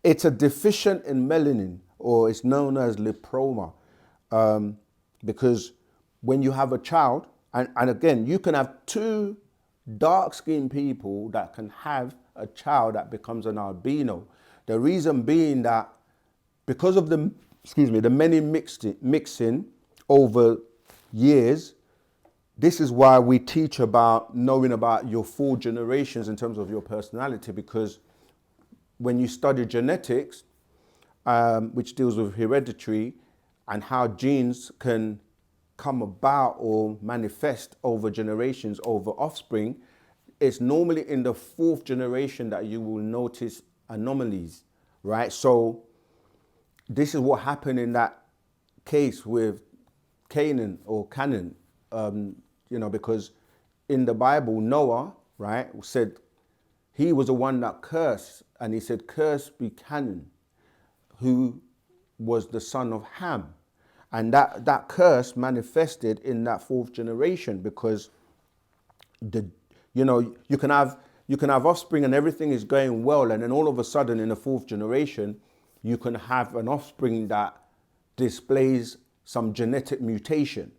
It's a deficient in melanin, or it's known as leproma, because when you have a child, and again, you can have two dark-skinned people that can have a child that becomes an albino. The reason being that because of the, excuse me, the many mixing over years, this is why we teach about knowing about your 4 generations in terms of your personality, because when you study genetics, which deals with hereditary and how genes can come about or manifest over generations, over offspring, it's normally in the 4th generation that you will notice anomalies, right? So this is what happened in that case with Canaan or Canaan, because in the Bible, Noah, right, said he was the one that cursed, and he said, "Cursed be Canaan, who was the son of Ham." And that curse manifested in that 4th generation, because you can have offspring and everything is going well, and then all of a sudden in the 4th generation, you can have an offspring that displays some genetic mutation.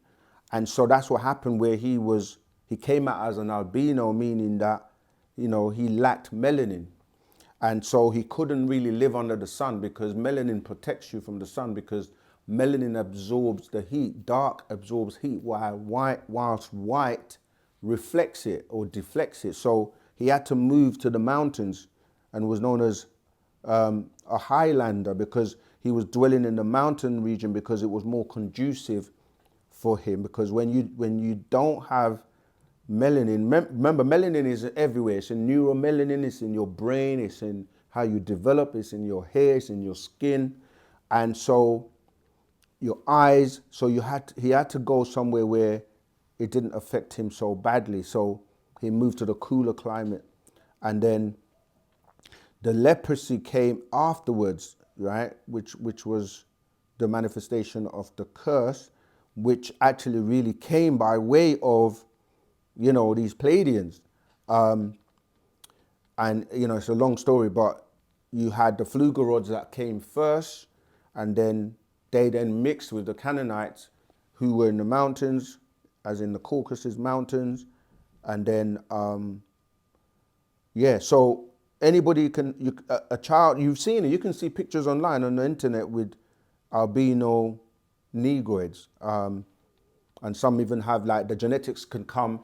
And so that's what happened, where he came out as an albino, meaning that, he lacked melanin. And so he couldn't really live under the sun, because melanin protects you from the sun, because melanin absorbs the heat. Dark absorbs heat, whilst white reflects it or deflects it. So he had to move to the mountains and was known as a Highlander, because he was dwelling in the mountain region, because it was more conducive for him. Because when you don't have melanin, remember, melanin is everywhere. It's in neuromelanin, it's in your brain, it's in how you develop, it's in your hair, it's in your skin, and so your eyes. So he had to go somewhere where it didn't affect him so badly. So he moved to the cooler climate, and then the leprosy came afterwards, right? Which was the manifestation of the curse, which actually really came by way of, these Pleiadians. And, it's a long story, but you had the Flugorods that came first, and then they then mixed with the Canaanites, who were in the mountains, as in the Caucasus Mountains. And then, so anybody a child, you've seen it, you can see pictures online on the internet with albino negroids. And some even have, like, the genetics can come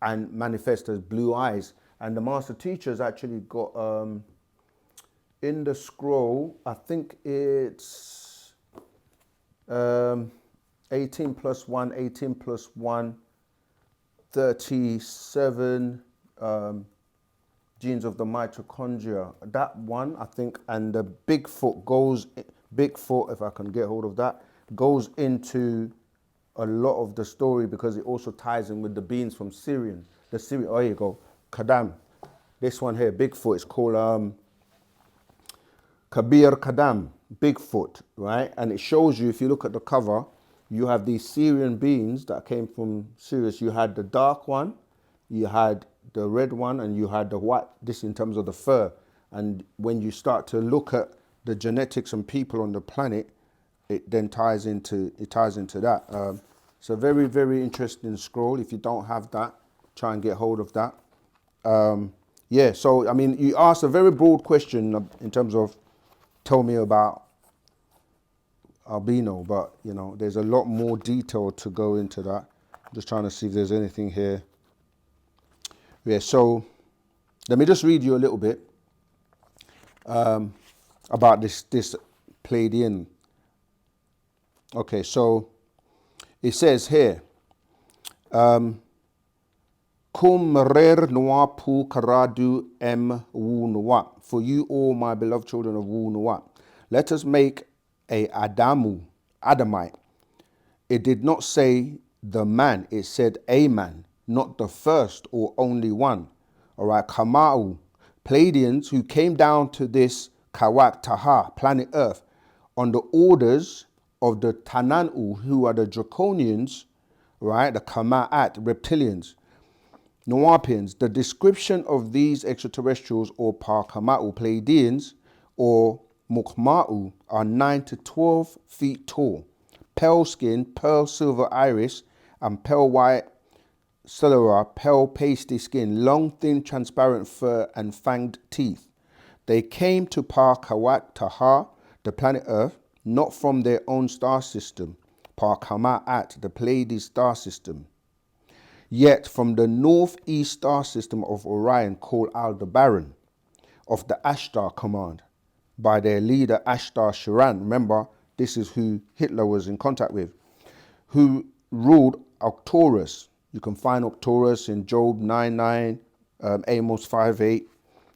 and manifest as blue eyes. And the master teachers actually got, in the scroll, I think it's 18 plus 1, 18 plus 1, 37 genes of the mitochondria. That one, I think, and the Bigfoot, if I can get hold of that, goes into a lot of the story, because it also ties in with the beings from Syrian. Oh, here you go. Kadam. This one here, Bigfoot, is called Kabir Kadam, Bigfoot, right? And it shows you, if you look at the cover, you have these Syrian beings that came from Syria. You had the dark one, you had the red one, and you had the white, this in terms of the fur. And when you start to look at the genetics and people on the planet, it then ties into that. It's a very, very interesting scroll. If you don't have that, try and get hold of that. So, I mean, you asked a very broad question in terms of tell me about albino, but, there's a lot more detail to go into that. I'm just trying to see if there's anything here. So let me just read you a little bit about this Pleiadian. Okay, so it says here, Kum rer noa pu karadu em wu noa. For you all, my beloved children of Wu noa, let us make a Adamite. It did not say the man, it said a man, not the first or only one. All right, Kamau, Pleiadians who came down to this Kawak Taha, planet Earth, on the orders of the Tanan'u, who are the Draconians, right, the Kama'at, reptilians, Nuapians. The description of these extraterrestrials, or Parkama'u Pleiadians, or Mukma'u are 9 to 12 feet tall, pale skin, pearl silver iris, and pale white sclera, pale pasty skin, long, thin, transparent fur, and fanged teeth. They came to Par-Kawat Taha, the planet Earth, not from their own star system, Par-Kama'at, the Pleiades star system, yet from the northeast star system of Orion called Aldebaran, of the Ashtar command, by their leader Ashtar Shiran. Remember, this is who Hitler was in contact with, who ruled Arcturus. You can find Arcturus in Job 9:9, Amos 5:8,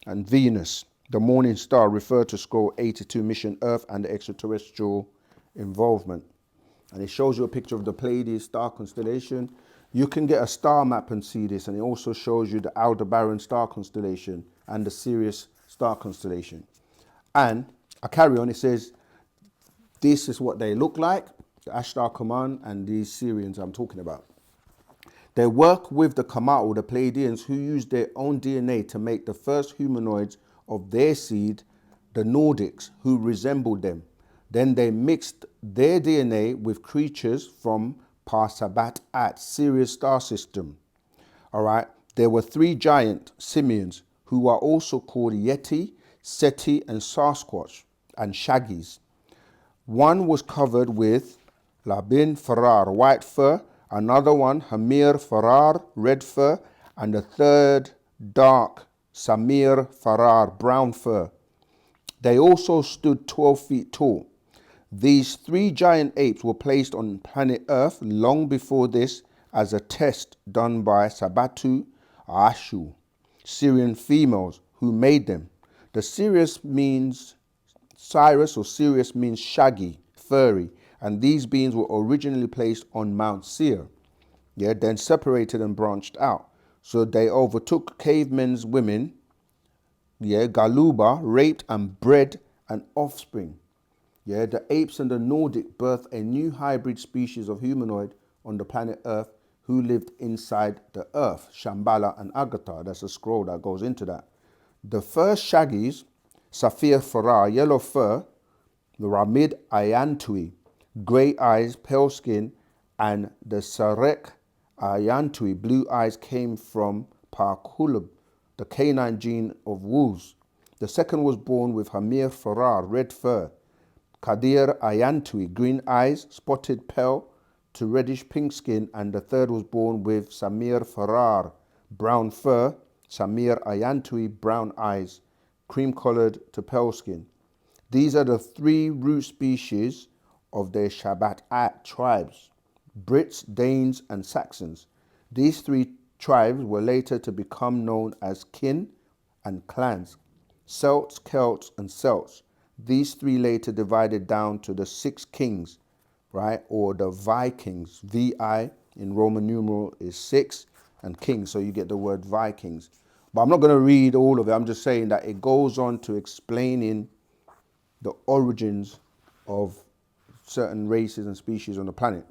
and Venus, the morning star, referred to scroll 82 mission Earth and the extraterrestrial involvement. And it shows you a picture of the Pleiades star constellation. You can get a star map and see this, and it also shows you the Aldebaran star constellation and the Sirius star constellation. And I carry on, it says, this is what they look like, the Ashtar command and these Syrians I'm talking about. They work with the Kama'u, the Pleiadians, who used their own DNA to make the first humanoids of their seed, the Nordics, who resembled them. Then they mixed their DNA with creatures from Wu-Sabat at Sirius star system. All right, there were 3 giant simians who are also called Yeti, Seti, and Sasquatch, and Shaggies. One was covered with Labin Farar, white fur, another one Hamir Farar, red fur, and the third dark Samir Farar, brown fur. They also stood 12 feet tall. These 3 giant apes were placed on planet Earth long before this as a test done by Sabatu Ashu, Syrian females who made them. The Sirius means Cyrus, or Sirius means shaggy, furry, and these beings were originally placed on Mount Seir, then separated and branched out. So they overtook cavemen's women, Galuba, raped and bred an offspring. The apes and the Nordic birthed a new hybrid species of humanoid on the planet Earth who lived inside the Earth, Shambhala and Agatha. That's a scroll that goes into that. The first Shaggies, Saphir Farah, yellow fur, the Ramid Ayantui, grey eyes, pale skin, and the Sarek Ayantui, blue eyes, came from Parkulub, the canine gene of wolves. The second was born with Hamir Farar, red fur, Kadir Ayantui, green eyes, spotted pale to reddish pink skin, and the third was born with Samir Farar, brown fur, Samir Ayantui, brown eyes, cream-colored to pale skin. These are the 3 root species of the Shabat tribes, Brits, Danes, and Saxons. These 3 tribes were later to become known as kin and clans, Celts, Celts, and Celts. These 3 later divided down to the 6 kings, right, or the Vikings. VI in Roman numeral is 6, and kings, so you get the word Vikings. But I'm not going to read all of it. I'm just saying that it goes on to explaining the origins of certain races and species on the planet.